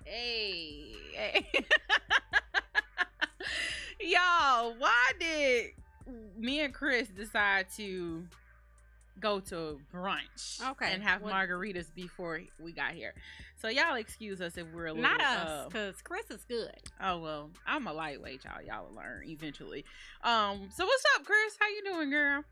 Hey. Y'all, why did me and Chris decide to go to brunch and have margaritas before we got here? So y'all excuse us if we're a little... Not us, because Chris is good. Oh, well, I'm a lightweight, y'all. Y'all will learn eventually. So what's up, Chris? How you doing, girl?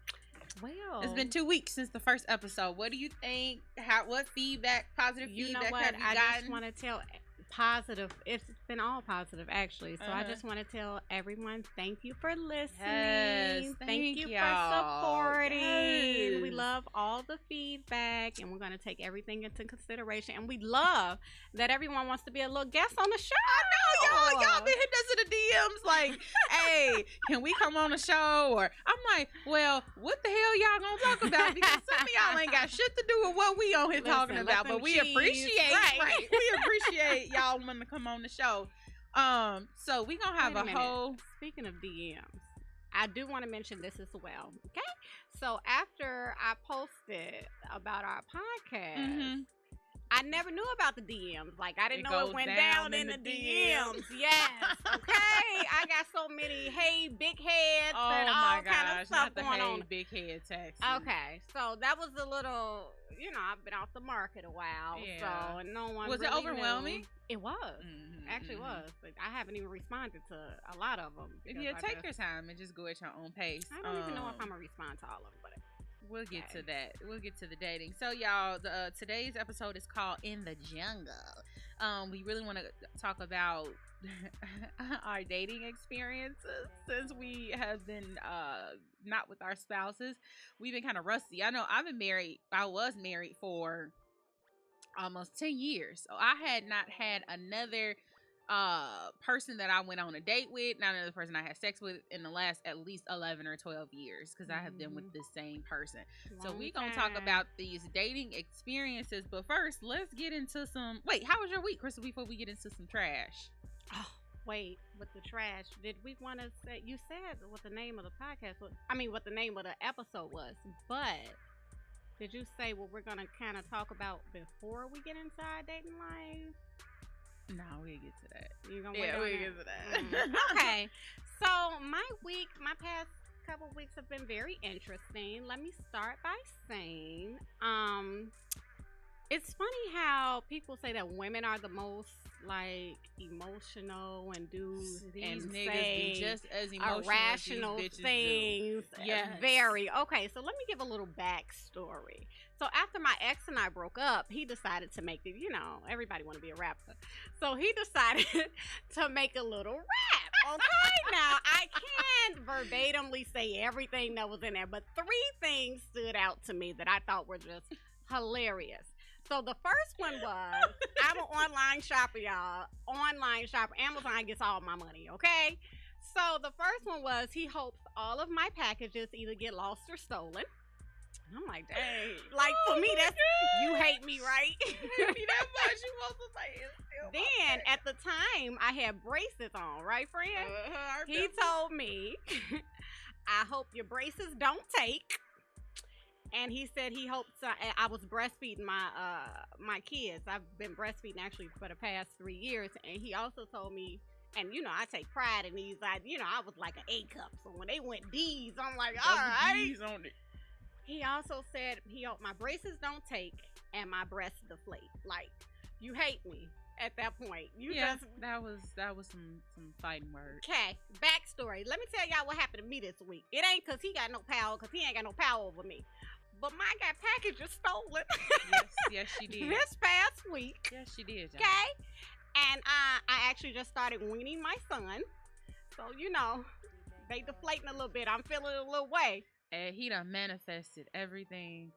Well, it's been 2 weeks since the first episode. What do you think? What feedback, positive feedback have you gotten? I just want to tell positive. It's been all positive, actually. So I just want to tell everyone, thank you for listening. Yes, thank you y'all. for supporting. Yes. We love all the feedback, and we're going to take everything into consideration. And we love that everyone wants to be a little guest on the show. I know, y'all been hitting us in the DMs like, hey, can we come on the show? Or I'm like, well, what the hell y'all gonna talk about? Because some of y'all ain't got shit to do with what we on here talking about. But we appreciate, we appreciate y'all wanting to come on the show. So we gonna have a whole... Speaking of DMs, I do want to mention this as well. Okay, so after I posted about our podcast, I never knew about the DMs. Like, I didn't know it went down in the DMs. Yes. Okay. I got so many big heads and all kind of stuff going on. Big head texts. Okay. So that was a little, I've been off the market a while. Yeah. So no one was really it overwhelming? Knew. It was. Actually was. But I haven't even responded to a lot of them. If you take your time and just go at your own pace. I don't even know if I'm going to respond to all of them, but... We'll get to that. We'll get to the dating. So, y'all, today's episode is called In the Jungle. We really want to talk about our dating experiences since we have been not with our spouses. We've been kind of rusty. I know I was married for almost 10 years. So, I had not had another person that I went on a date with, not another person I had sex with in the last at least 11 or 12 years, because I have been with the same person. So we gonna talk about these dating experiences, but first let's get into some... Wait, how was your week, Crystal, before we get into some trash? Oh, wait, with the trash, did we want to say... You said what the name of the podcast was, what the name of the episode was, but did you say what we're gonna kind of talk about before we get into our dating life? No, we'll get to that. You're gonna we'll get to that. Okay. So my past couple weeks have been very interesting. Let me start by saying, it's funny how people say that women are the most emotional and these niggas be just as emotional irrational as these bitches things. Yes. Very. Okay, so let me give a little backstory. So after my ex and I broke up, he decided to make it, everybody want to be a rapper. So he decided to make a little rap. Okay, now I can't verbatimly say everything that was in there, but 3 things stood out to me that I thought were just hilarious. So the first one was, I'm an online shopper, y'all. Online shopper. Amazon gets all my money, okay? So the first one was, he hopes all of my packages either get lost or stolen. I'm like, dang. Like, for me, that's, you hate me, right? You hate me that much. You want to say it's still Then, at the time, I had braces on, right, friend? He told me, I hope your braces don't take. And he said he hopes I was breastfeeding my kids. I've been breastfeeding actually for the past 3 years. And he also told me, and I take pride in these. I was like an A cup. So when they went D's, I'm like, all right. D's on it. He also said he hoped my braces don't take and my breasts deflate. Like, you hate me at that point. That was some fighting words. Okay, backstory. Let me tell y'all what happened to me this week. It ain't because he got no power, because he ain't got no power over me. But mine got packages stolen. Yes, she did. This past week. Yes, she did. Y'all. Okay. And I actually just started weaning my son. So, they deflating a little bit. I'm feeling a little way. And he done manifested everything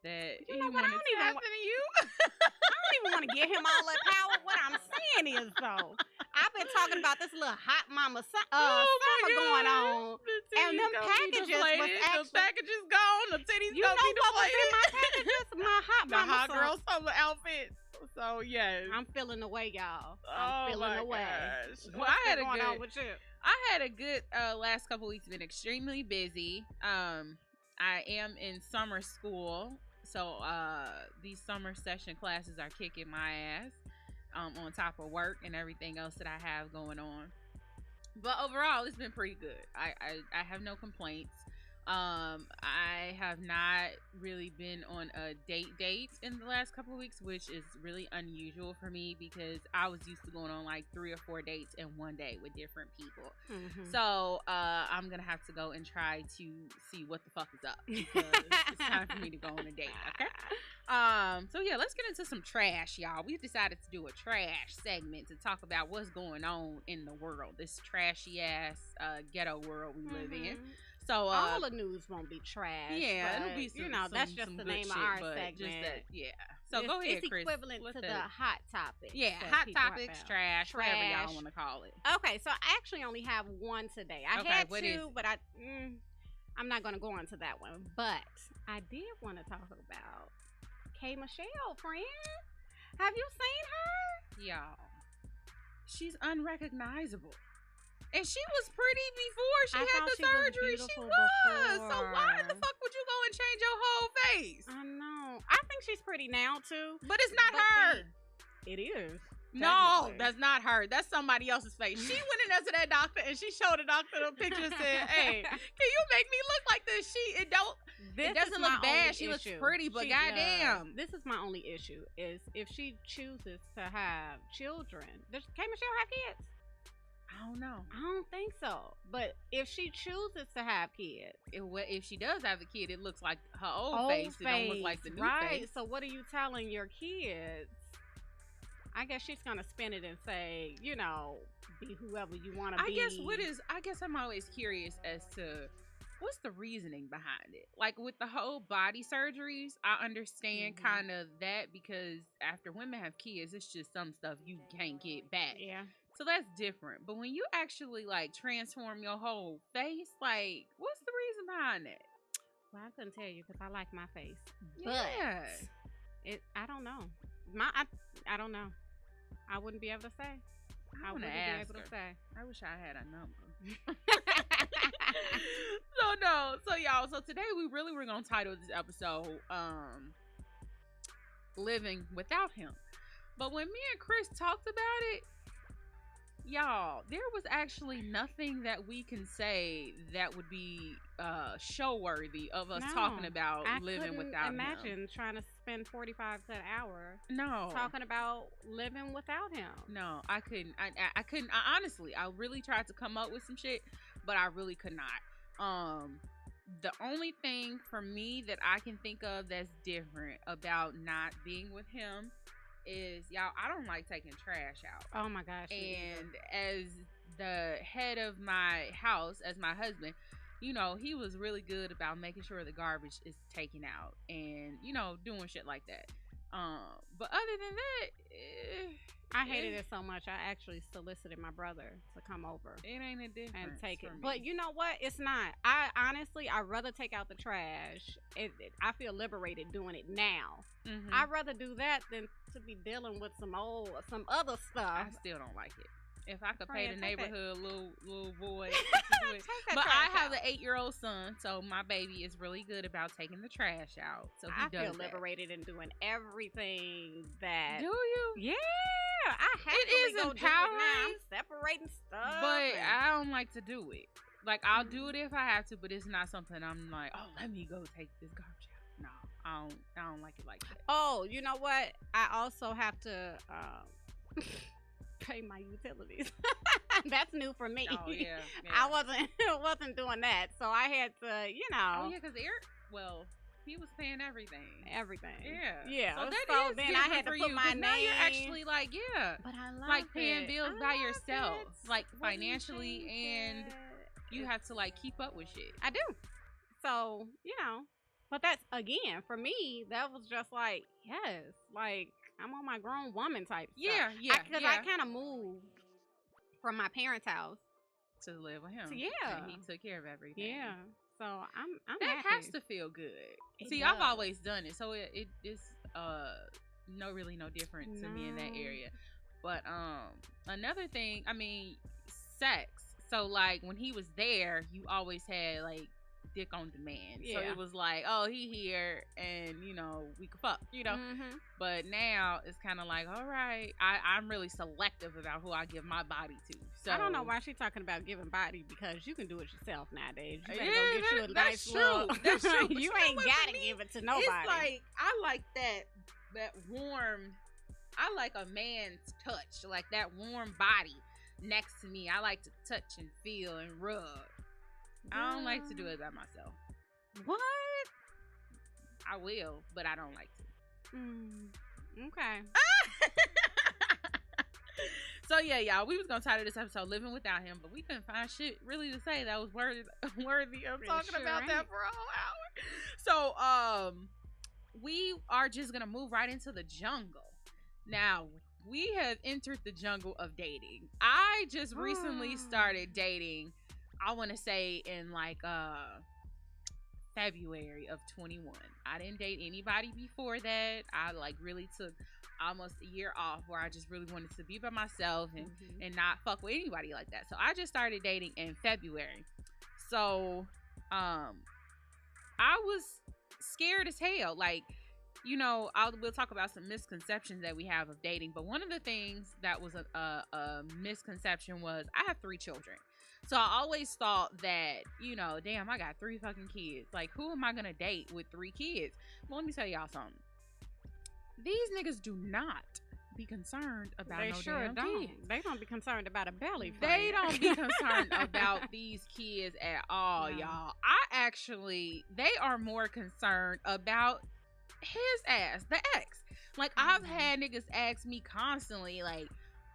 that he wanted to happen to you. I don't even want to give him all that power. What I'm saying is, though, I've been talking about this little hot mama summer going on. And them packages was actually... The packages gone. The titties gonna be deflated. What was in my packages? My hot the mama hot girl summer outfits. So, yes. I'm feeling the way, y'all. I'm feeling the way. Gosh. What's going on with you? I had a good last couple weeks. Been extremely busy. I am in summer school. So, these summer session classes are kicking my ass. on top of work and everything else that I have going on. But overall, it's been pretty good. I have no complaints. I have not really been on a date in the last couple of weeks, which is really unusual for me because I was used to going on like 3 or 4 dates in one day with different people. Mhm. So I'm gonna have to go and try to see what the fuck is up because it's time for me to go on a date. Okay. So yeah, let's get into some trash, y'all. We've decided to do a trash segment to talk about what's going on in the world, this trashy ass ghetto world we live in. Mhm. So All the news won't be trash. yeah, but, it'll be some, that's some just some the good name shit, of our but segment. just that, yeah. So it's, go ahead, it's Chris. equivalent Let to the- the hot topic. yeah, that hot people are topics, about. trash, whatever y'all Trash. want to call it. Okay, so I actually only have one today. I Okay, had what is two, it? but I'm not going to go on to that one. But I did want to talk about K. Michelle, friend. Have you seen her? Y'all, she's unrecognizable. And she was pretty before she I had thought the she was surgery. She beautiful was. So why the before. fuck would you go and change your whole face? I know. I think she's pretty now too. But it's not But her. It is. No, technically. that's not her. That's somebody else's face. She went in there to that doctor and she showed the doctor the picture and said, "Hey, can you make me look like this?" It This doesn't is look my bad. only She looks issue. pretty, but She goddamn. does. This is my only issue is if she chooses to have children. Does K. Michelle have kids? I don't know. I don't think so. But if she chooses to have kids, If she does have a kid, it looks like her old face. It don't look like the new right? face. So what are you telling your kids? I guess she's gonna spin it and say, be whoever you want to be. I guess I'm always curious as to what's the reasoning behind it. Like with the whole body surgeries, I understand Mhm. kind of that because after women have kids, it's just some stuff you can't get back. Yeah. So that's different. But when you actually like transform your whole face, like what's the reason behind that? Well, I couldn't tell you because I like my face, Yeah. but I don't know. I don't know. I wouldn't be able to say. I wouldn't wanna be ask able her. to say. I wish I had a number. So y'all, so today we really were gonna title this episode Living Without Him. But when me and Chris talked about it, y'all, there was actually nothing that we can say that would be show worthy of us No, talking about I living couldn't without him. imagine trying to spend 45 to an hour No. talking about living without him. No, I couldn't. I couldn't. I honestly, I really tried to come up with some shit, but I really could not. The only thing for me that I can think of that's different about not being with him is, y'all, I don't like taking trash out. Oh my gosh. me either. And as the head of my house, as my husband, he was really good about making sure the garbage is taken out and, doing shit like that. But other than that, I hated it so much. I actually solicited my brother to come over it ain't a difference and take it. for me. But you know what? It's not. I'd rather take out the trash. I feel liberated doing it now. Mhm. I'd rather do that than to be dealing with some other I stuff. still don't like it. If I could Friend, pay the take that. neighborhood little boy, to do it. Take that But trash I have out. an 8-year-old son, so my baby is really good about taking the trash out. So he I does feel that. liberated in doing everything that. Do you? Yeah, I happily is go do it now. empowering, I'm separating stuff. But and- I don't like to do it. Like I'll do it if I have to, but it's not something I'm like, oh, let me go take this garbage out. No, I don't like it like that. Oh, you know what? I also have to pay my utilities. That's new for me. Oh yeah, I wasn't doing that, so I had to, Oh yeah, because Eric, he was paying everything. everything. Yeah. Yeah. So, that so is then I had to different for put you, my 'cause name. now you're actually like, yeah, But I love like paying it. bills I by love yourself, it. like What do you financially, think and that you is- have to like keep up with shit. I do. So, but that's again for me, that was just like, yes, like I'm on my grown woman type stuff. Yeah, Because yeah. I kind of moved from my parents' house. To live with him. Yeah. And he took care of everything. Yeah. So I'm That happy. has to feel good. It See, I've does. always done it, so it's no different to me in that No. area. But another thing, I mean, sex. So like when he was there, you always had like dick on demand. Yeah. So it was like, oh, he here, and you know, we could fuck, you know. Mm-hmm. But now it's kind of like, all right, I'm really selective about who I give my body to. So I don't know why she's talking about giving body, because you can do it yourself nowadays. You better Yeah, go get you a that's nice true. little. That's true. But You you know ain't what, gotta for me, give it to nobody. it's like I like that warm. I like a man's touch, like that warm body next to me. I like to touch and feel and rub. I don't like to do it by myself. What? I will, but I don't like to. Okay. So yeah, y'all, we was gonna title this episode "Living Without Him," but we couldn't find shit really to say that was worthy of It talking sure about that ain't. for a whole hour. So we are just gonna move right into the jungle. Now we have entered the jungle of dating. I just recently started dating. I want to say in like February of 21. I didn't date anybody before that. I like really took almost a year off where I just really wanted to be by myself and not fuck with anybody like that. So I just started dating in February. So I was scared as hell. Like, you know, we'll talk about some misconceptions that we have of dating, but one of the things that was a misconception was I have 3 children. So I always thought that, you know, damn, I got 3 fucking kids. Like, who am I gonna date with 3 kids? Well, let me tell y'all something. These niggas do not be concerned about They no sure damn don't. kids. They don't be concerned about a belly. They friend. don't be concerned about these kids at all, No. y'all. They are more concerned about his ass, the ex. Like, I've had niggas ask me constantly, like,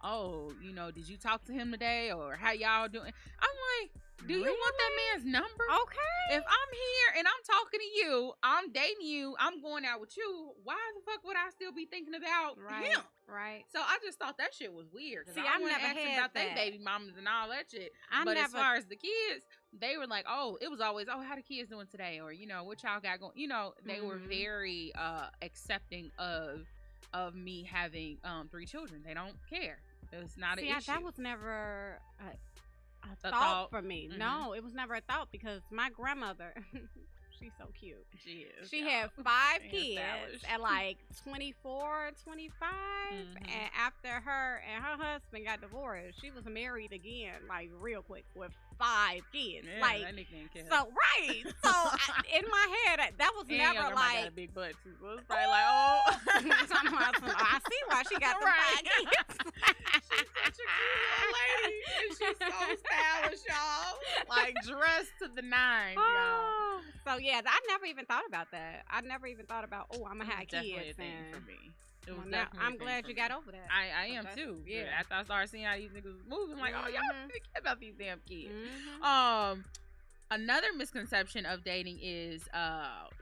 oh, you know, did you talk to him today, or how y'all doing? I'm like, do you want that man's number? Okay. If I'm here and I'm talking to you, I'm dating you, I'm going out with you, why the fuck would I still be thinking about him? Right. So I just thought that shit was weird. See, I've I've never asked had about that. they baby mamas and all that shit. I But as never. far as the kids, they were like, oh, it was always, oh, how the kids doing today? Or, you know, what y'all got going? You know, they were Mhm. very accepting of me having 3 children. They don't care. It's not an issue. That was never a A thought thought? for me. Mhm. No, it was never a thought, because my grandmother, she's so cute. She is. She y'all. had 5 She kids established. at like 24, 25. Mhm. And after her and her husband got divorced, she was married again, like real quick, with 5 kids. Yeah, like, that nickname killed. so, right. So, in my head, that was And your never grandma got a like, big butt too. So it's probably like, oh. I see why she got the Right. 5 kids. She's such a cute little lady. And she's so stylish, y'all. Like, dressed to the nines, y'all. Oh, so yeah, I never even thought about that. I never even thought about, oh, I'm gonna have Definitely kids. a thing And for me. It was well, now, definitely a I'm thing glad for you me. got over that. I am Okay. too. Yeah. After I started seeing how these niggas was moving, like, oh, y'all Mhm. really care about these damn kids. Mhm. Another misconception of dating is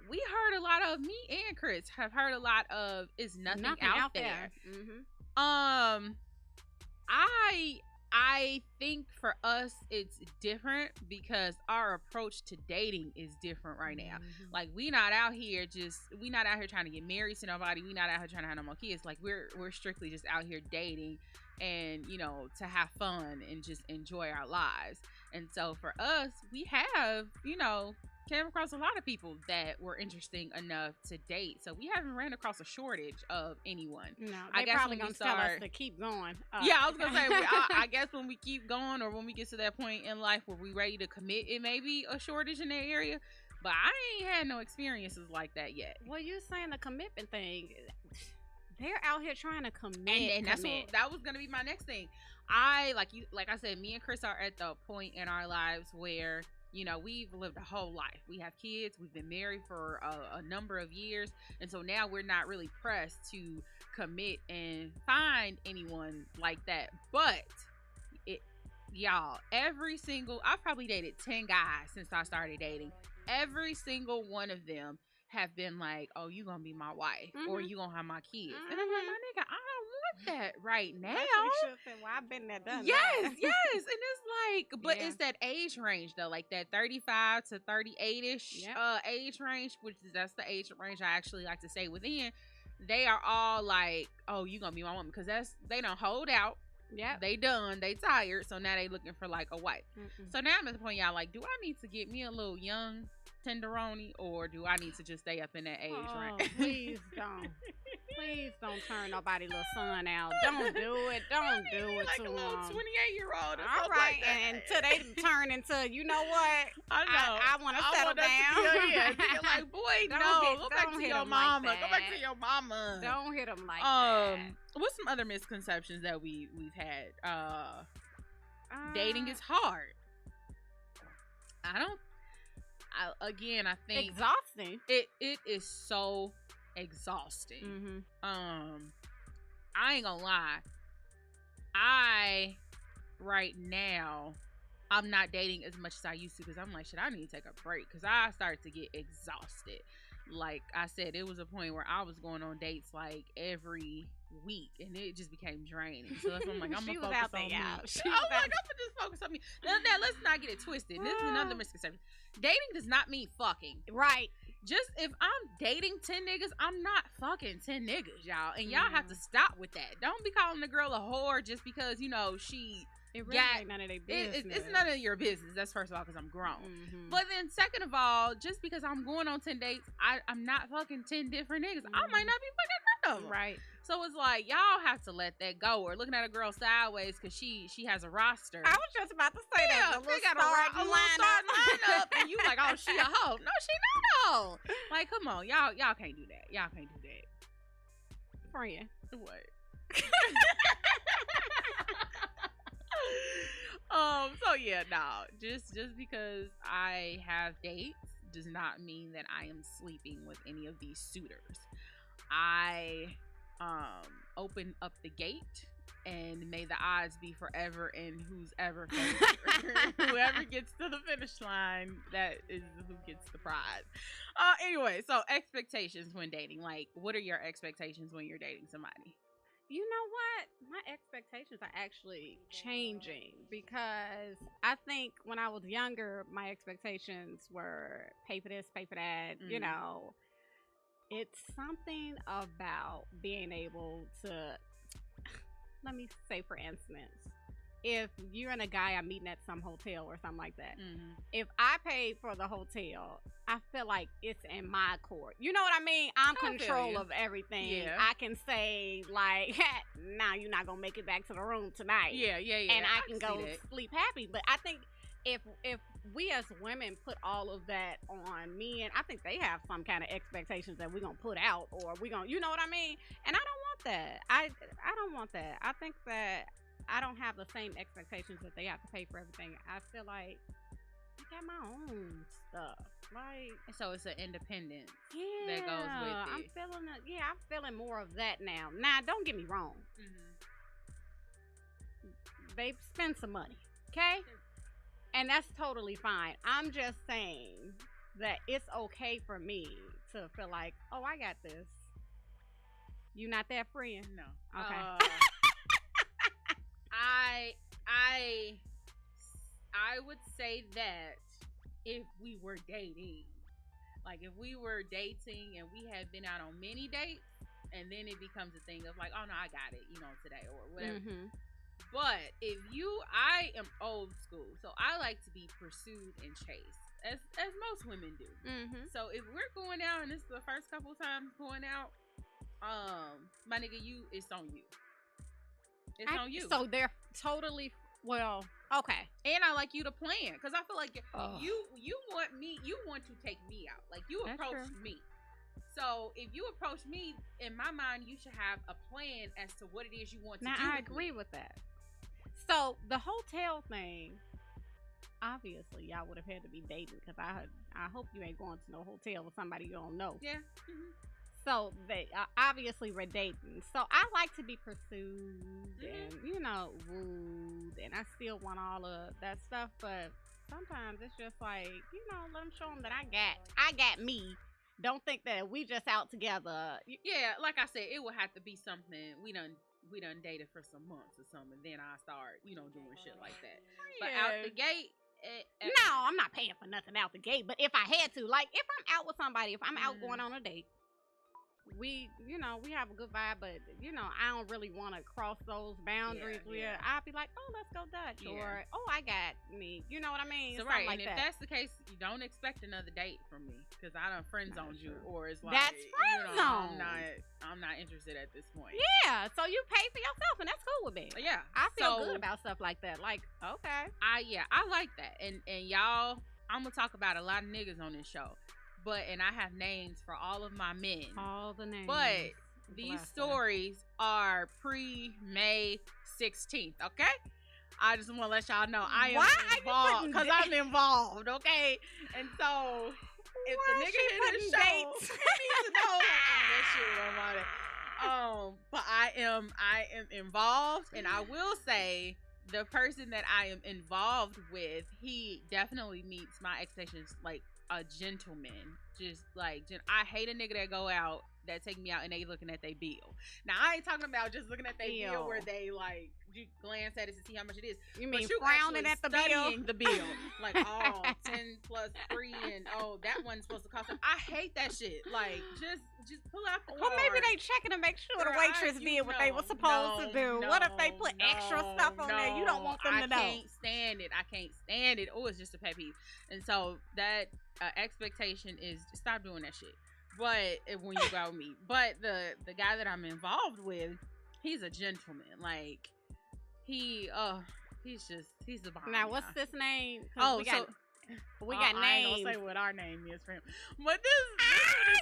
we heard a lot of, me and Chris have heard a lot of, is nothing out there. Mhm. I think for us it's different because our approach to dating is different right now. Mhm. Like, we not out here trying to get married to nobody. We not out here trying to have no more kids. Like, we're strictly just out here dating and, you know, to have fun and just enjoy our lives. And so for us, we have, you know, came across a lot of people that were interesting enough to date. So we haven't ran across a shortage of anyone. No, I they guess probably when we gonna tell us start- to keep going. Yeah, I was gonna say, I guess when we keep going, or when we get to that point in life where we ready to commit, it may be a shortage in that area. But I ain't had no experiences like that yet. Well, you're saying the commitment thing. They're out here trying to commit. And that's that was gonna be my next thing. Like I said, me and Chris are at the point in our lives where, you know, we've lived a whole life. We have kids. We've been married for a number of years. And so now we're not really pressed to commit and find anyone like that. But, I've probably dated 10 guys since I started dating. Every single one of them have been like, oh, you gonna be my wife, or you gonna have my kids. And I'm like, my nigga, I don't want that right now. That's what you should say. Well, I've been there, done Yes, that. yes. And it's like, but Yeah. it's that age range though, like that 35 to 38-ish Yep. age range, that's the age range I actually like to stay within. They are all like, oh, you gonna be my woman, because they don't hold out. Yep. They done, they tired, so now they looking for like a wife. Mm-mm. So now I'm at the point, y'all, like, do I need to get me a little young tenderoni, or do I need to just stay up in that age range? Please don't. Please don't turn nobody little son out. Don't do it. Don't do it like to a little them. 28-year-old. All right, and until they turn into, you know what? I know. I want to settle down. You're like, boy, Don't no, hit- go back don't to hit your 'em like mama. Go back that. to your mama. Don't hit them like that. What's some other misconceptions that we've had? Dating is hard. I think exhausting. it is so exhausting. Mm-hmm. I ain't gonna lie. Right now, I'm not dating as much as I used to because I'm like, shit, I need to take a break because I started to get exhausted. Like I said, it was a point where I was going on dates like every week, and it just became draining. So that's why I'm like, I'm She gonna was focus out there, on me. y'all. I'm She like, was I'm out- gonna just focus on me. Now, let's not get it twisted. This is another misconception. Dating does not mean fucking. Right. Just if I'm dating 10 niggas, I'm not fucking 10 niggas, y'all. And y'all have to stop with that. Don't be calling the girl a whore just because, you know, she It really got- ain't none of their business. it's none of your business. That's first of all because I'm grown. Mhm. But then second of all, just because I'm going on 10 dates, I'm not fucking 10 different niggas. I might not be fucking none of them. Right. So it's like y'all have to let that go. Or looking at a girl sideways because she has a roster. I was just about to say that. The they little got starting a little starting lineup. lineup, and you like, oh, she a hoe. No, she not a hoe. Like, come on, y'all can't do that. Y'all can't do that. Friend. What? So yeah, no. Just because I have dates does not mean that I am sleeping with any of these suitors. I open up the gate, and may the odds be forever in who's ever whoever gets to the finish line, that is who gets the prize. Anyway, so expectations when dating. Like, what are your expectations when you're dating somebody? You know what? My expectations are actually changing because I think when I was younger, my expectations were pay for this, pay for that. You Mhm. know, it's something about being able to, let me say, for instance, if you and a guy are meeting at some hotel or something like that, Mm-hmm. if I pay for the hotel, I feel like it's in my court. You know what I mean? I'm I feel control you. of everything. Yeah. I can say like, "Nah, you're not gonna make it back to the room tonight." Yeah. and I can go see that. sleep happy. But I think if we as women put all of that on men, I think they have some kind of expectations that we're gonna put out, or we're gonna, you know what I mean? And I don't want that. I don't want that. I think that I don't have the same expectations that they have to pay for everything. I feel like I got my own stuff. Like, So it's an independence. yeah, That goes with I'm it. feeling it. Yeah, I'm feeling more of that now. Now, don't get me wrong. They spend some money, okay? And that's totally fine. I'm just saying that it's okay for me to feel like, oh, I got this. You not that friend? No. Okay. I would say that if we were dating, like if we were dating and we had been out on many dates, and then it becomes a thing of like, oh no, I got it, you know, today or whatever. Mm-hmm. But I am old school, so I like to be pursued and chased, as most women do. Mm-hmm. So if we're going out and this is the first couple times going out, my nigga, it's on you. It's on you. So they're totally, well, okay. And I like you to plan, because I feel like Ugh. you want to take me out. Like, you That's approach true. me. So if you approach me, in my mind, you should have a plan as to what it is you want to Now, do. I with me. agree with that. So the hotel thing, obviously, y'all would have had to be dating, because I hope you ain't going to no hotel with somebody you don't know. Yeah. Mhm. So they obviously we're dating. So I like to be pursued and, you know, wooed, and I still want all of that stuff. But sometimes it's just like, you know, let them show them that I got me. Don't think that we just out together. Yeah, like I said, it would have to be something we done dated for some months or something. Then I start, you know, doing shit like that. But out the gate, No, I'm not paying for nothing out the gate. But if I had to, like, if I'm out with somebody, if I'm out going on a date we have a good vibe, but I don't really want to cross those boundaries. Yeah. I'll be like, oh, let's go Dutch, or oh, I got me. You know what I mean? So Something right, like and if that's the case, you don't expect another date from me because I done friend zoned you, or it's like That's friend zone. I'm not interested at this point. Yeah, so you pay for yourself, and that's cool with me. Yeah, I feel good about stuff like that. Like, okay, I like that, and y'all, I'm gonna talk about a lot of niggas on this show, and I have names for all of my men. All the names, but these stories are pre-May 16th. Okay. I just want to let y'all know I am involved because I'm involved, okay? And so if the nigga hear this show, he needs to know that shit about it. But I am involved, and I will say the person that I am involved with, he definitely meets my expectations like a gentleman. Just like I hate a nigga that go out that take me out and they looking at their bill. Now I ain't talking about just looking at their bill where they like you glance at it to see how much it is. You mean frowning at the bill? Like, oh, 10 plus 3 and that one's supposed to cost. I hate that shit. Like just pull out the card. Or maybe they checking to make sure the waitress did what they were supposed to do. What if they put extra stuff on there? You don't want them to know. I can't stand it. Oh, it's just a pet peeve. And so that expectation is stop doing that shit. But when you go meet, but the guy that I'm involved with, he's a gentleman. Like he's the bomb. Now what's this name? Oh, we got names. I ain't gonna say what our name is for him, but this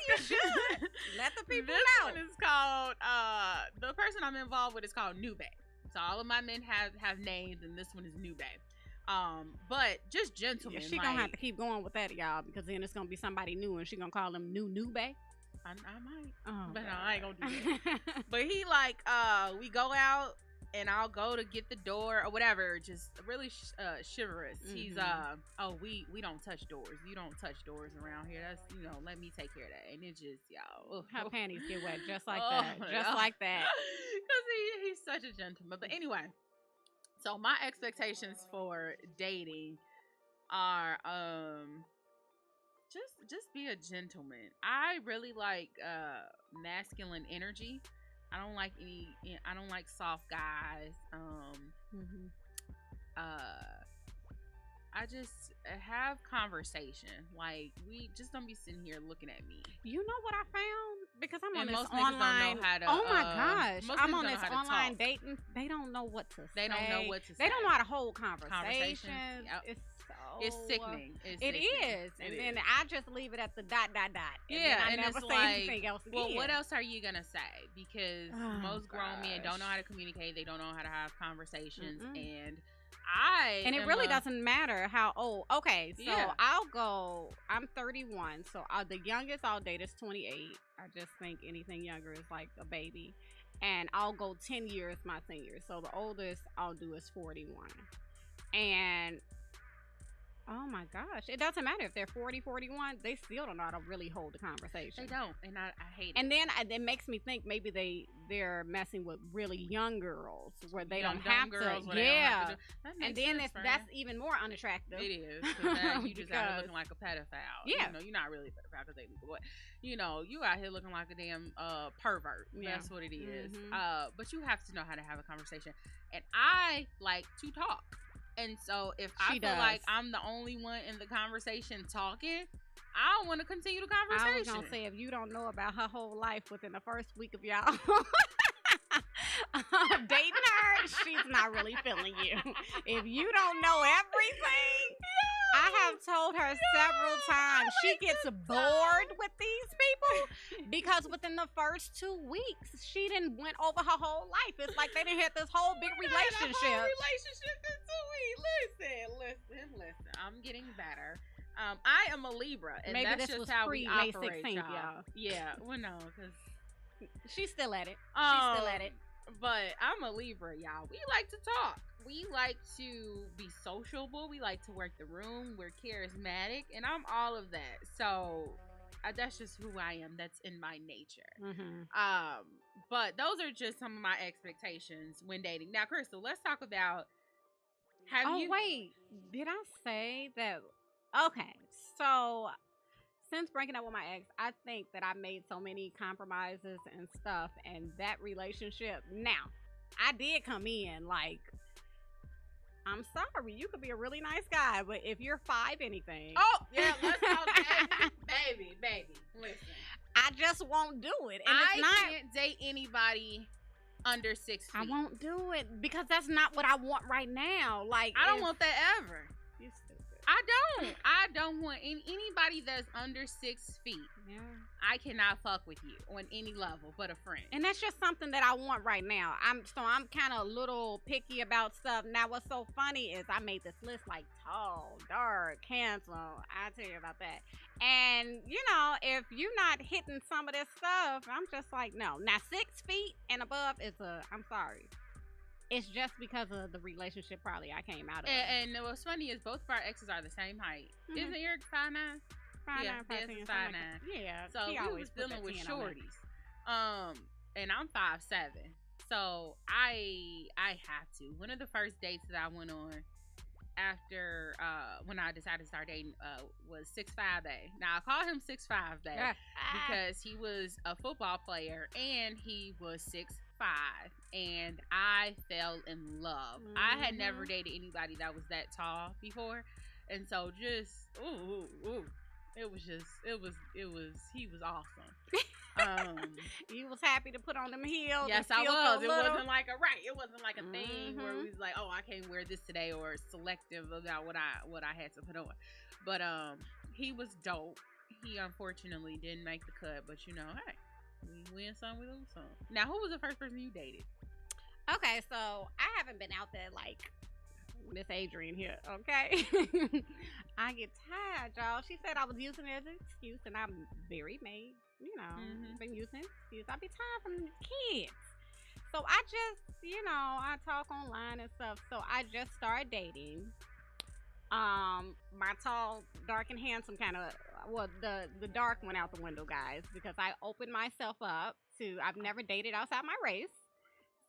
you should let the people know. This one is called the person I'm involved with is called Nube. So all of my men have names, and this one is Nube. But just gentlemen. Yeah, she gonna have to keep going with that, y'all, because then it's gonna be somebody new, and she gonna call him Nube. I might, but no, I ain't gonna do that. But he like, we go out, and I'll go to get the door or whatever. Just really chivalrous. Mm-hmm. He's we don't touch doors. You don't touch doors around here. That's let me take care of that. And it just y'all, her panties get wet just like that, just like that. Because he's such a gentleman. But anyway. So my expectations for dating are just be a gentleman. I really like masculine energy. I don't like soft guys. I just have conversation. Like, we just don't be sitting here looking at me. You know what I found? Because I'm on and this most online. Don't know how to, oh my gosh! I'm on this online talk. dating. They don't know what to say. They don't know what to say. They don't know how to hold conversations. Yep. It's sickening. It is. And then I just leave it at the ... Yeah, and I never say anything else again. Well, what else are you gonna say? Because most grown men don't know how to communicate. They don't know how to have conversations, and it really doesn't matter how old. Okay, so I'm 31, so the youngest I'll date is 28. I just think anything younger is like a baby. And I'll go 10 years my senior. So the oldest I'll do is 41. And oh my gosh, it doesn't matter if they're 40, 41, they still don't know how to really hold the conversation. They don't, and I hate it. And then it makes me think maybe they're messing with really young girls where they don't have to. Yeah. And then that's even more unattractive. It is. Because you just out here looking like a pedophile. Yeah. You're not really a pedophile because they legal, but you out here looking like a damn pervert. Yeah. That's what it is. Mm-hmm. But you have to know how to have a conversation. And I like to talk. And so if I feel like I'm the only one in the conversation talking, I don't want to continue the conversation. I was going to say, if you don't know about her whole life within the first week of y'all dating her, she's not really feeling you. If you don't know everything, I have told her several times she gets bored with these people because within the first 2 weeks, she didn't went over her whole life. It's like they didn't have this whole big relationship. Relationship in 2 weeks. Listen. I'm getting better. I am a Libra, and maybe that's this just was how we operate, 16th, y'all. Yeah, well, no, because she's still at it. She's still at it. But I'm a Libra, y'all. We like to talk. We like to be sociable. We like to work the room. We're charismatic, and I'm all of that. So that's just who I am. That's in my nature. Mm-hmm. But those are just some of my expectations when dating. Now, Crystal, let's talk about. Wait, did I say that? Okay, so since breaking up with my ex, I think that I made so many compromises and stuff, and that relationship. Now, I did come in like, I'm sorry, you could be a really nice guy, but if you're 5 anything, Oh, yeah, let's go, baby. Listen, I just won't do it. And I it's not. can't date anybody under 6 feet. I won't do it because that's not what I want right now. Like, I don't want that ever. You stupid. I don't want anybody that's under 6 feet. Yeah. I cannot fuck with you on any level but a friend. And that's just something that I want right now. I'm kind of a little picky about stuff. Now, what's so funny is I made this list like tall, dark, handsome. I'll tell you about that. And, you know, if you're not hitting some of this stuff, I'm just like, no. Now, 6 feet and above is I'm sorry. It's just because of the relationship probably I came out of. And what's funny is both of our exes are the same height. Mhm. Isn't Eric 5'9"? 5'9", Yeah, 5'10", Des is something like 5'9". that. Yeah. So he we always was put that dealing with 10 on there. shorties. And I'm 5'7". So I have to. One of the first dates that I went on after when I decided to start dating was 6'5" Bay. Now I call him 6'5" Bay because he was a football player and he was 6'5", and I fell in love. I had never dated anybody that was that tall before, and so just he was awesome. You was happy to put on them heels. Yes, and I feel was. so It little. wasn't like a thing where we was like, oh, I can't wear this today, or selective about what I had to put on. But he was dope. He unfortunately didn't make the cut, but you know, hey, we win some, we lose some. Now, who was the first person you dated? Okay, so I haven't been out there like Miss Adrian here, okay? I get tired, y'all. She said I was using it as an excuse, and I'm very made. You know, been using an excuse. I be tired from the kids. So I just, you know, I talk online and stuff. So I just started dating. My tall, dark, and handsome kind of, well, the dark went out the window, guys, because I opened myself up to, I've never dated outside my race.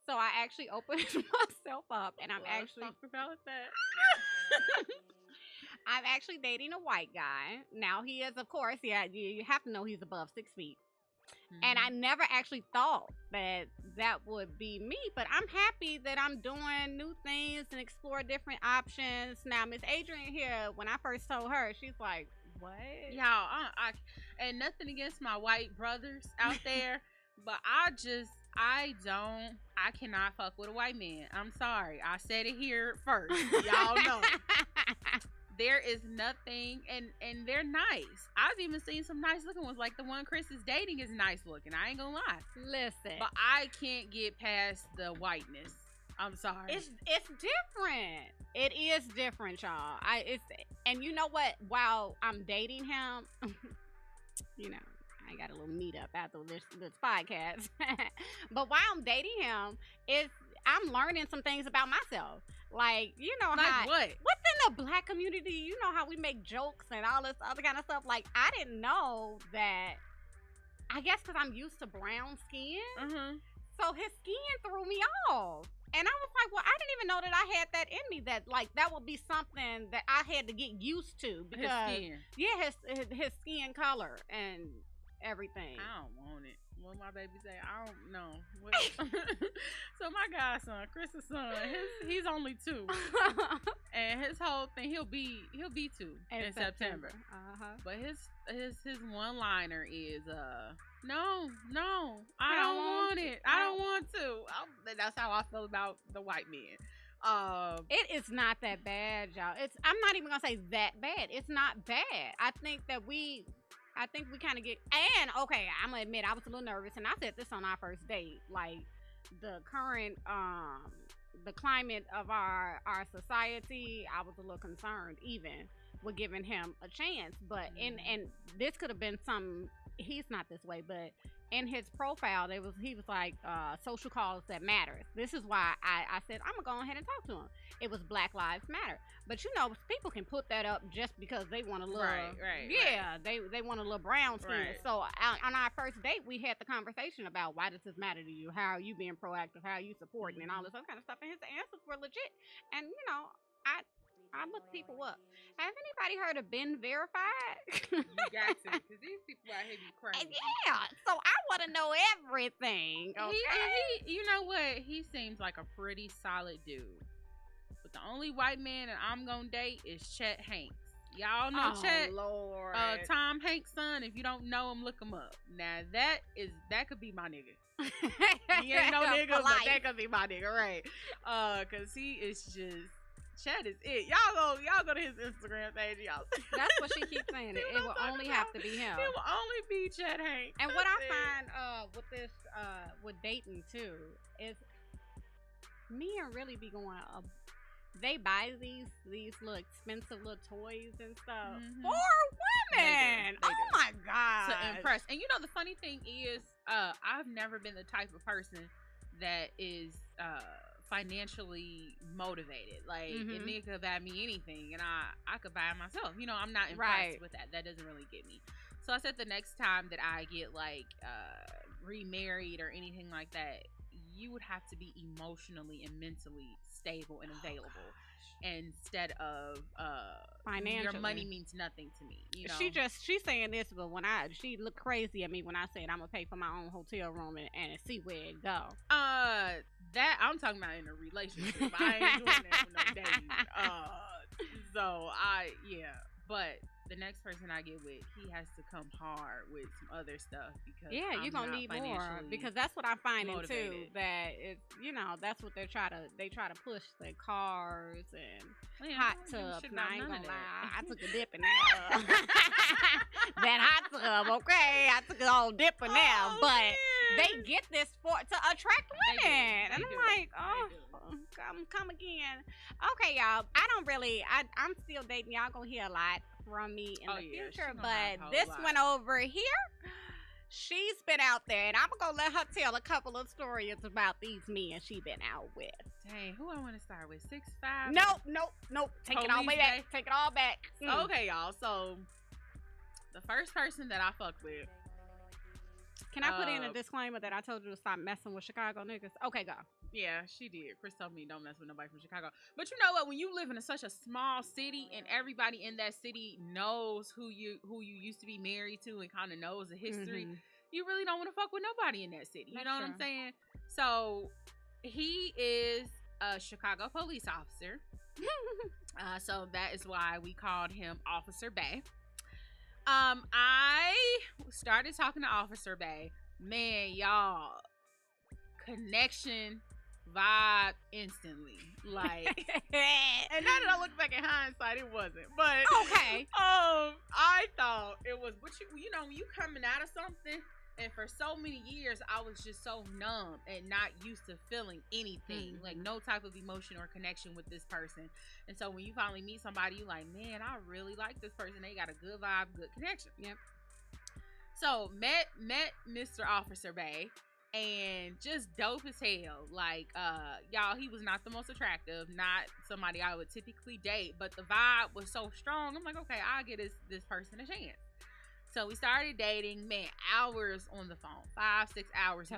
So I actually opened myself up, and I'm actually about that. I'm actually dating a white guy. Now he is, of course, yeah, you have to know he's above 6 feet. And I never actually thought that would be me, but I'm happy that I'm doing new things and explore different options. Now, Miss Adrian here, when I first told her, she's like, what? Y'all, I and nothing against my white brothers out there, but I cannot fuck with a white man. I'm sorry. I said it here first. Y'all know. There is nothing, and they're nice. I've even seen some nice looking ones. Like the one Chris is dating is nice looking. I ain't gonna lie. Listen. But I can't get past the whiteness. I'm sorry. It's different. It is different, y'all. And you know what? While I'm dating him, you know, I got a little meetup after this podcast. But while I'm dating him, I'm learning some things about myself. Like, you know, like how what? within the black community, you know how we make jokes and all this other kind of stuff. Like, I didn't know that. I guess because I'm used to brown skin, so his skin threw me off. And I was like, well, I didn't even know that I had that in me. That like that would be something that I had to get used to because His skin. Yeah, his skin color and everything. I don't want it. What my baby say? I don't know. So my godson, Chris's son, he's only 2, and his whole thing he'll be 2 in September. But his one liner is no, I don't want it. I don't want to. That's how I feel about the white men. It is not that bad, y'all. I'm not even gonna say that bad. It's not bad. I think we kind of get, and okay, I'm gonna admit I was a little nervous, and I said this on our first date, like the current the climate of our society, I was a little concerned even with giving him a chance, but and this could have been some, he's not this way, but in his profile he was like social cause that matters. This is why I said I'm gonna go ahead and talk to him. It was Black Lives Matter, but you know, people can put that up just because they want a little they want a little brown skin. So on our first date we had the conversation about, why does this matter to you, how are you being proactive, how are you supporting, and all this other kind of stuff, and his answers were legit. And you know, I look people up. Have anybody heard of Ben Verified? You got to, because these people out here be crazy. Yeah, so I want to know everything. Okay. He, you know what? He seems like a pretty solid dude. But the only white man that I'm gonna date is Chet Hanks. Y'all know Chet? Lord. Tom Hanks' son. If you don't know him, look him up. Now that could be my nigga. He ain't no nigga, but that could be my nigga, right? Cause he is just Chet is it. Y'all go to his Instagram page, y'all. That's what she keeps saying. It will only have to be him. It will only be Chet Hanks. And what I find with this with dating too is men really be going they buy these little expensive little toys and stuff for women. They do. My god, to impress. And you know the funny thing is, I've never been the type of person that is financially motivated. Like a nigga could buy me anything, and I could buy it myself. You know, I'm not impressed with that. That doesn't really get me. So I said the next time that I get like remarried or anything like that, you would have to be emotionally and mentally stable and available instead of financially. Your money means nothing to me. You know? She's saying this, but she looked crazy at me when I said I'm gonna pay for my own hotel room and see where it go. That I'm talking about in a relationship. I ain't doing that for no dating. But the next person I get with, he has to come hard with some other stuff because you're gonna need more, because that's what I'm finding too. That it's that's what they try to push, the cars and hot tubs. And I ain't gonna lie, I took a dip in that. That hot tub, okay, I took a whole dip in there, but they get this to attract women, and I'm like, come again. Okay, y'all. I'm still dating. Y'all gonna hear a lot from me in the future, but this one over here, she's been out there, and I'm gonna let her tell a couple of stories about these men she been out with. Dang, who I want to start with? 6'5"? Nope. Take it all back. Take it all back. Okay, y'all. So the first person that I fucked with. Can I put in a disclaimer that I told you to stop messing with Chicago niggas? Okay, go. Yeah, she did. Chris told me don't mess with nobody from Chicago. But you know what? When you live in such a small city and everybody in that city knows who you used to be married to and kind of knows the history, you really don't want to fuck with nobody in that city. You know what I'm saying? So he is a Chicago police officer. So that is why we called him Officer Bay. I started talking to Officer Bay. Man, y'all, connection, vibe instantly. Like, and now that I look back in hindsight, it wasn't. But okay. I thought it was. But you know, when you coming out of something, and for so many years, I was just so numb and not used to feeling anything, like no type of emotion or connection with this person. And so when you finally meet somebody, you're like, man, I really like this person. They got a good vibe, good connection. Yep. So met Mr. Officer Bay, and just dope as hell. Like, y'all, he was not the most attractive, not somebody I would typically date, but the vibe was so strong. I'm like, okay, I'll give this person a chance. So we started dating, man, hours on the phone, 5-6 hours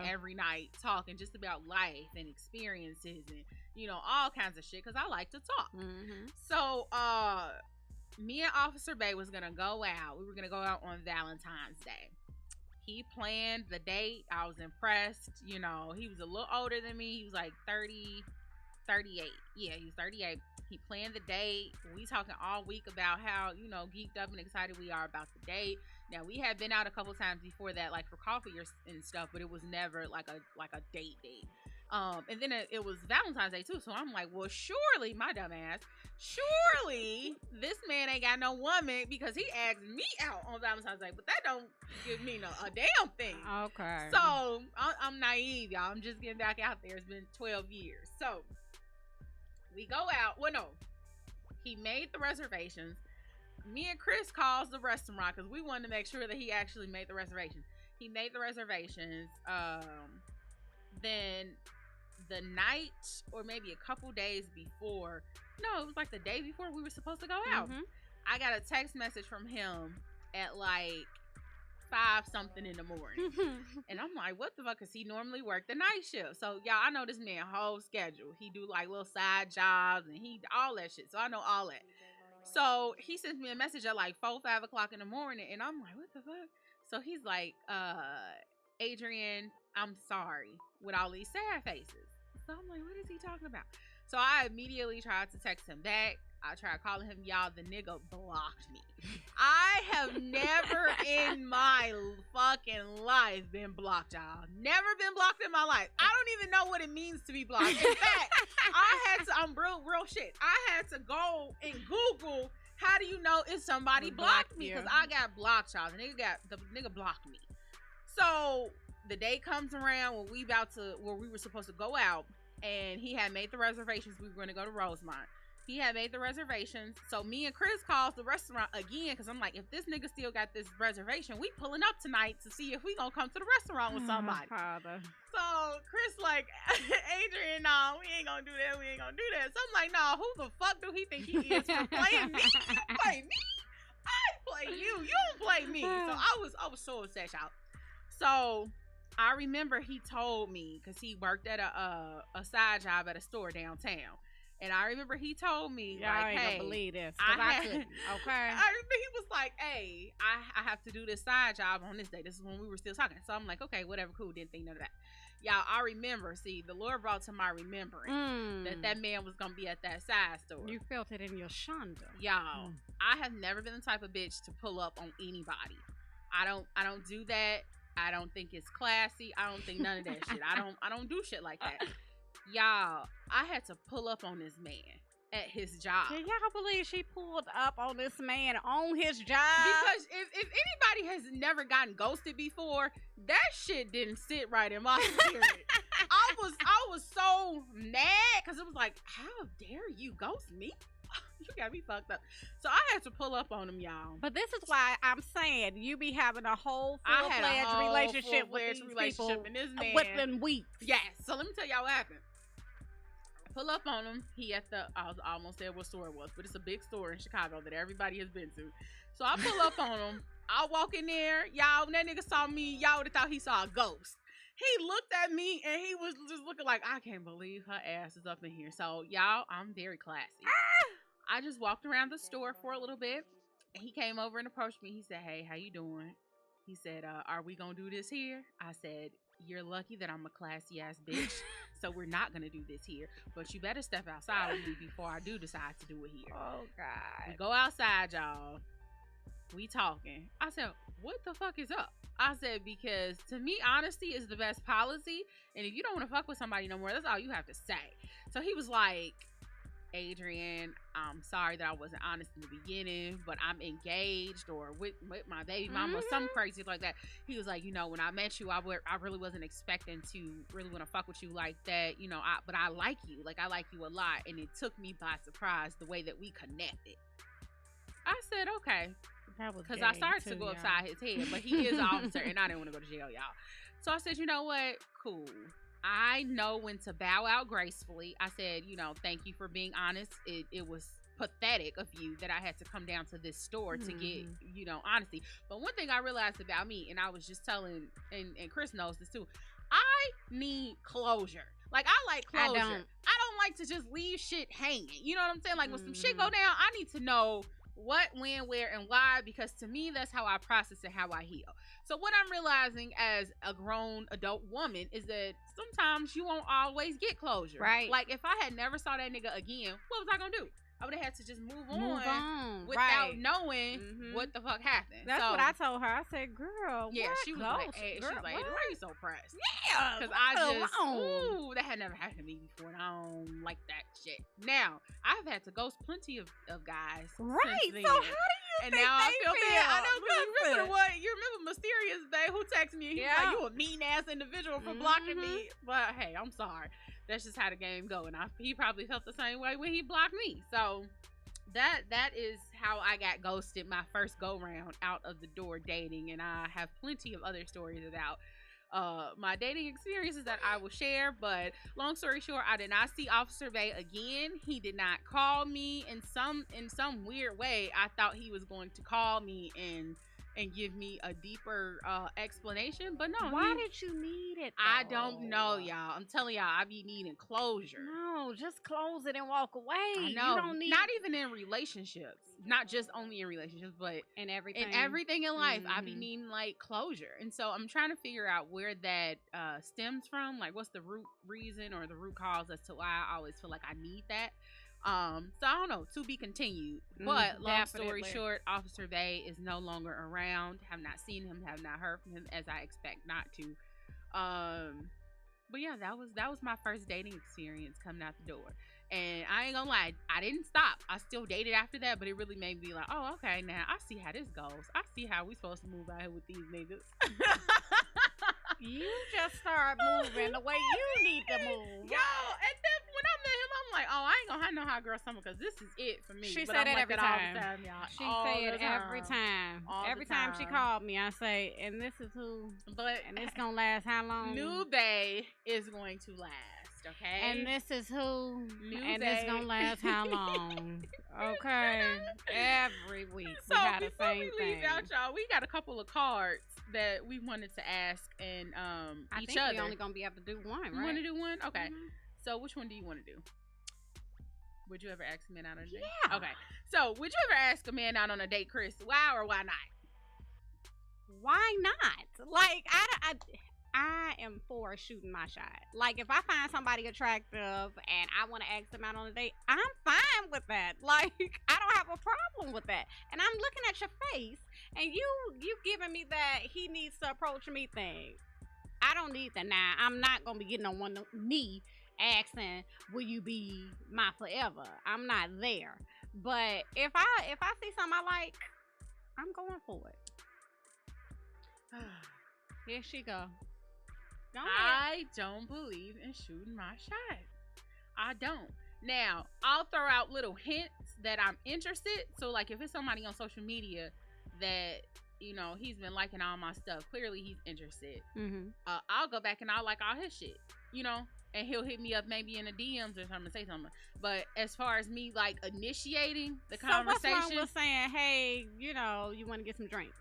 every night, talking just about life and experiences and, all kinds of shit, because I like to talk. So, me and Officer Bay was going to go out. We were going to go out on Valentine's Day. He planned the date. I was impressed. He was a little older than me. He was like 38. Yeah, he was 38. He planned the date. We talking all week about how, geeked up and excited we are about the date. Now, we had been out a couple times before that, like for coffee and stuff, but it was never like a date. And then it was Valentine's Day too. So I'm like, well, surely, my dumb ass, this man ain't got no woman, because he asked me out on Valentine's Day, but that don't give me a damn thing. Okay. So I'm naive, y'all. I'm just getting back out there. It's been 12 years. So we go out. Well, no, he made the reservations. Me and Chris calls the restaurant because we wanted to make sure that he actually made the reservations. He made the reservations. Then the night, or maybe a couple days before, no, it was like the day before we were supposed to go out. I got a text message from him at like 5 something in the morning. And I'm like, what the fuck? Because he normally worked the night shift. So, y'all, I know this man whole schedule. He do like little side jobs and he all that shit. So I know all that. So he sends me a message at like 4, 5 o'clock in the morning. And I'm like, what the fuck? So he's like, Adrian, I'm sorry, with all these sad faces. So I'm like, what is he talking about? So I immediately tried to text him back. I tried calling him, y'all. The nigga blocked me. I have never in my fucking life been blocked, y'all. Never been blocked in my life. I don't even know what it means to be blocked. In fact, I'm real shit. I had to go and Google, how do you know if somebody blocked me? Because I got blocked, y'all. The nigga blocked me. So the day comes around when we were supposed to go out, and he had made the reservations. We were going to go to Rosemont. He had made the reservations. So me and Chris calls the restaurant again, because I'm like, if this nigga still got this reservation, we pulling up tonight to see if we gonna come to the restaurant with somebody. So Chris like, Adrian, no, we ain't gonna do that. We ain't gonna do that. So I'm like, no, who the fuck do he think he is for playing me? You play me? I play you. You don't play me. So I was so upset, y'all. So I remember he told me, because he worked at a side job at a store downtown. And I remember he told me, y'all like, ain't hey, gonna believe this, I couldn't, okay? I remember he was like, hey, I have to do this side job on this day. This is when we were still talking. So I'm like, okay, whatever, cool. Didn't think none of that. Y'all, I remember, see, the Lord brought to my remembering that man was gonna be at that side store. You felt it in your shonda. Y'all, I have never been the type of bitch to pull up on anybody. I don't do that. I don't think it's classy. I don't think none of that shit. I don't do shit like that. Y'all, I had to pull up on this man at his job. Can y'all believe she pulled up on this man on his job? Because if anybody has never gotten ghosted before, that shit didn't sit right in my spirit. I was so mad, because it was like, how dare you ghost me? You got me fucked up. So I had to pull up on him, y'all. But this is why I'm saying you be having a whole full-fledged relationship with these people and this man within weeks. Yes. So let me tell y'all what happened. Pull up on him. He at the, I almost said what store it was, but it's a big store in Chicago that everybody has been to. So I pull up on him. I walk in there. Y'all, when that nigga saw me, y'all would have thought he saw a ghost. He looked at me and he was just looking like, I can't believe her ass is up in here. So y'all, I'm very classy. I just walked around the store for a little bit, and he came over and approached me. He said, hey, how you doing? He said, are we gonna do this here? I said, you're lucky that I'm a classy ass bitch, so we're not gonna do this here. But you better step outside with me before I do decide to do it here. Oh, God. We go outside, y'all. We talking. I said, what the fuck is up? I said, because to me, honesty is the best policy. And if you don't want to fuck with somebody no more, that's all you have to say. So he was like, Adrian, I'm sorry that I wasn't honest in the beginning, but I'm engaged or with my baby mama, something crazy like that. He was like, you know, when I met you, I really wasn't expecting to really want to fuck with you like that, you know, but I like you. Like, I like you a lot. And it took me by surprise the way that we connected. I said, okay. Because I started to go upside his head, but he is an officer, and I didn't want to go to jail, y'all. So I said, you know what? Cool. I know when to bow out gracefully. I said, you know, thank you for being honest. It was pathetic of you that I had to come down to this store to get, you know, honesty. But one thing I realized about me, and I was just telling, and Chris knows this too, I need closure. Like, I like closure. I don't like to just leave shit hanging. You know what I'm saying? Like, when some shit go down, I need to know what, when, where, and why, because to me, that's how I process and how I heal. So what I'm realizing as a grown adult woman is that sometimes you won't always get closure. Right. Like, if I had never saw that nigga again, what was I gonna do? I would have had to just move on without knowing what the fuck happened. That's what I told her. I said, girl, yeah, what? she was Close, like, hey, girl, she was like, why are you so pressed? Yeah, because I just, ooh, that had never happened to me before, and I don't like that shit. Now, I've had to ghost plenty of guys. Right. Since then. So how do you and think now I feel bad. I know. You remember Mysterious Bay who texted me? He was like, you a mean ass individual for blocking me. But hey, I'm sorry. That's just how the game go, and he probably felt the same way when he blocked me. So that is how I got ghosted my first go round out of the door dating, and I have plenty of other stories about my dating experiences that I will share. But long story short, I did not see Officer Bay again. He did not call me in some weird way. I thought he was going to call me and and give me a deeper explanation. But no, Why did you need it? I don't know, though? y'all. I'm telling y'all, I be needing closure. No, just close it and walk away. I know. You don't need Not even in relationships. Not just only in relationships, but in everything. in everything in life. I be Mhm. needing like closure. And so I'm trying to figure out where that stems from. Like what's the root reason or the root cause as to why I always feel like I need that. So I don't know, to be continued. But long story Definitely. short, Officer Bay is no longer around. Have not seen him, have not heard from him, as I expect not to. But yeah, that was my first dating experience coming out the door. And I ain't gonna lie, I didn't stop. I still dated after that, but it really made me like, oh, okay, now I see how this goes. I see how we supposed to move out here with these niggas. You just start moving the way you need to move. Yo, and then when I met him, I'm like, oh, I ain't gonna have no hot girl summer because this is it for me. She But say I'm that like every that all time. the time, y'all. She All say the it every time. time. All the Every time she time. called me, I say, and this is who, But and it's gonna last how long? New Bay is going to last, okay? And this is who, New and it's Bay. gonna last how long? Okay, every week So we got the before same we thing. leave out, y'all, we got a couple of cards that we wanted to ask and I each think other. we only gonna be able to do one, You right? want to do one? Okay. Mhm. So which one do you want to do? Would you ever ask a man out on a date? Yeah. Okay. So would you ever ask a man out on a date, Chris? Why or why not? Why not? Like I am for shooting my shot. Like if I find somebody attractive and I want to ask them out on a date, I'm fine with that. Like I don't have a problem with that. And I'm looking at your face and you giving me that he needs to approach me thing. I don't need that now. I'm not gonna be getting on one knee asking, will you be my forever? I'm not there. But if I see something I like, I'm going for it. Here she go. Go ahead. I don't believe in shooting my shot. I don't. Now, I'll throw out little hints that I'm interested. So, like, if it's somebody on social media that, you know, he's been liking all my stuff, clearly he's interested. Mm-hmm. I'll go back and I'll like all his shit, you know, and he'll hit me up maybe in the DMs or something to say something. But as far as me, like, initiating the conversation. So what's wrong with saying, hey, you know, you want to get some drinks?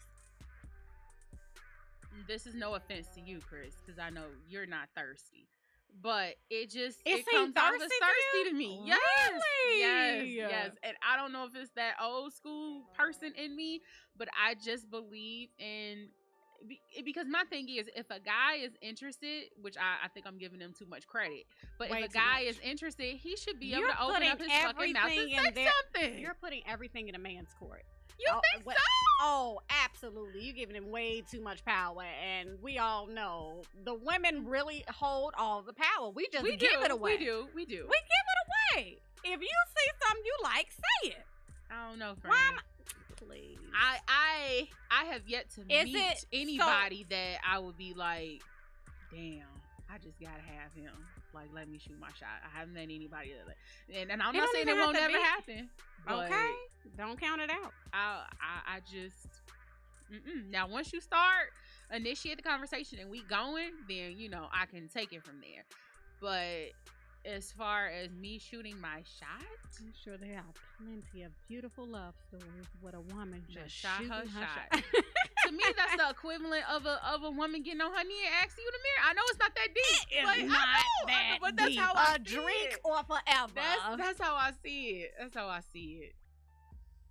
This is no offense to you, Chris, because I know you're not thirsty. But it just It it comes seemed off as thirsty to thirsty you? to me. Yes, Really? yes. And I don't know if it's that old school person in me, but I just believe in because my thing is, if a guy is interested, which I think I'm giving him too much credit, but Way if a too guy much. is interested, he should be You're able to open up putting his fucking mouth and everything say in there. something. You're putting everything in a man's court. You Oh, think what- so? Oh, absolutely. You're giving him way too much power. And we all know the women really hold all the power. We just give it away. We do. We give it away. If you see something you like, say it. I don't know, friend. Why am I? Please. I have yet to Is meet it- anybody that I would be like, damn, I just gotta have him. Like, let me shoot my shot. I haven't met anybody that, and I'm It not don't saying even it won't have to never be. happen. But Okay. Don't count it out. I just now once you start initiate the conversation and we going, then you know I can take it from there. But as far as me shooting my shot, I'm sure there are plenty of beautiful love stories with a woman Just just shot her shooting her shot. shot. to me that's the equivalent of a woman getting on her knee and asking you in the mirror. I know it's not that deep. It's but not I know, that but that's deep. how I A see drink it. or forever. That's how I see it. That's how I see it.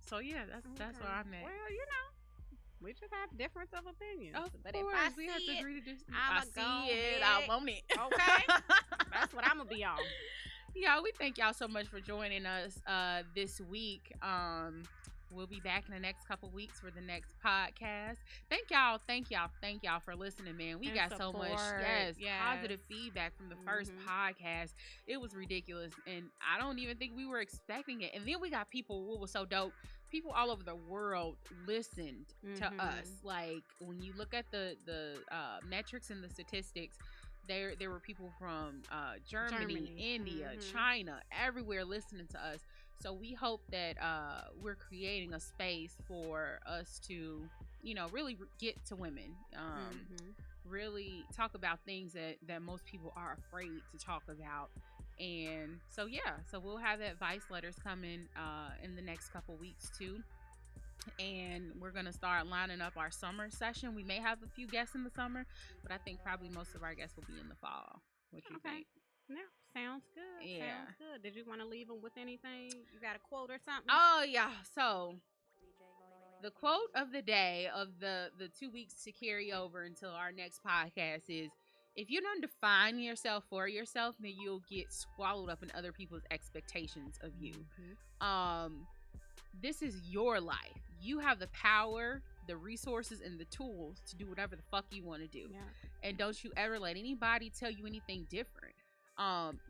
So yeah, that's where Okay. I'm at. Well, you know, we just have difference of opinions. Of but course, if I we see have to it, agree to disagree. I'ma I go see it. ahead. I want it. Okay. That's what I'm gonna be on. Yeah, we thank y'all so much for joining us this week. We'll be back in the next couple weeks for the next podcast. Thank y'all for listening, man. We And got so much support. Yes. positive feedback from the first Mhm. podcast. It was ridiculous, and I don't even think we were expecting it. And then we got people. What was so dope? People all over the world listened to Mhm. us. Like when you look at the metrics and the statistics, there were people from Germany, India, Mhm. China, everywhere listening to us. So we hope that we're creating a space for us to, you know, really get to women. Mhm. Really talk about things that most people are afraid to talk about. And so yeah, so we'll have advice letters coming in the next couple weeks too. And we're gonna start lining up our summer session. We may have a few guests in the summer, but I think probably most of our guests will be in the fall. What you Okay. think? Yeah, sounds good. Yeah. Sounds good. Did you want to leave them with anything? You got a quote or something? Oh yeah. So the quote of the day of the 2 weeks to carry over until our next podcast is: if you don't define yourself for yourself, then you'll get swallowed up in other people's expectations of you. This is your life. You have the power, the resources, and the tools to do whatever the fuck you want to do. Yeah. And don't you ever let anybody tell you anything different.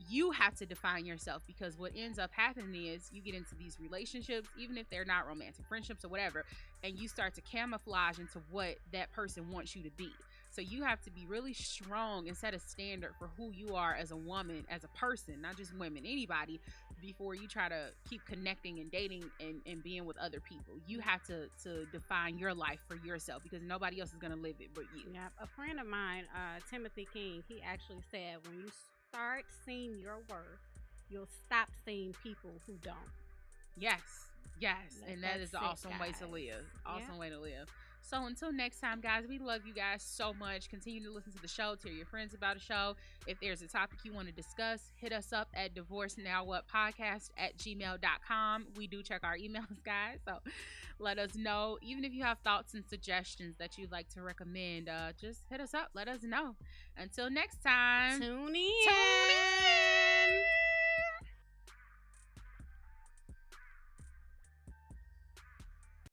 You have to define yourself, because what ends up happening is you get into these relationships, even if they're not romantic friendships or whatever, and you start to camouflage into what that person wants you to be. So you have to be really strong and set a standard for who you are as a woman, as a person, not just women, anybody, before you try to keep connecting and dating and being with other people. You have to define your life for yourself, because nobody else is going to live it but you. Yeah. A friend of mine, Timothy King, he actually said, when you start seeing your worth, you'll stop seeing people who don't. Yes. And that is an That's awesome it, way to guys. live. Awesome Yeah. way to live. So until next time, guys, we love you guys so much. Continue to listen to the show. Tell your friends about the show. If there's a topic you want to discuss, hit us up at divorcenowwhatpodcast@gmail.com. We do check our emails, guys. So let us know. Even if you have thoughts and suggestions that you'd like to recommend, just hit us up. Let us know. Until next time. Tune in.